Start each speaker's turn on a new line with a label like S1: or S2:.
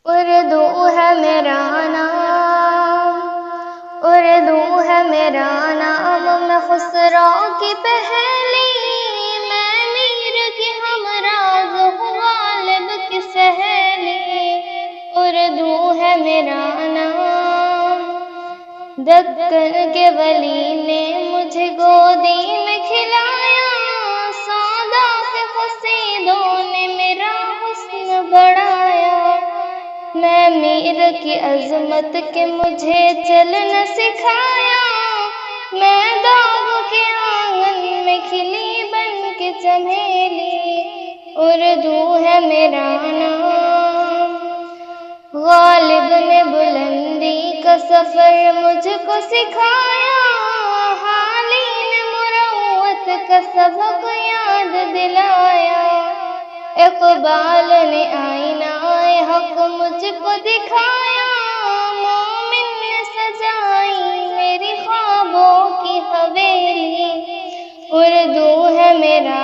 S1: اردو ہے میرا نام، اردو ہے میرا نام، میں خسرو کی پہلی، میں میر کی ہمراز ہوں، غالب کی سہیلی۔ اردو ہے میرا نام، دکن کے ولی نے مجھے گودی میں کھلایا، سودا کے قصیدوں نے میرا حسن بڑھایا۔ میں میر کی عظمت کے مجھے چلنا سکھایا، میں داغ کے آنگن میں کھلی بن کے چمیلی۔ اردو ہے میرا نام، غالب نے بلندی کا سفر مجھ کو سکھایا، حالی نے مروت کا سبق یاد دلایا۔ اقبال نے آئینہ حق مجھ کو دکھایا، مومن نے سجائی میری خوابوں کی حویلی۔ اردو ہے میرا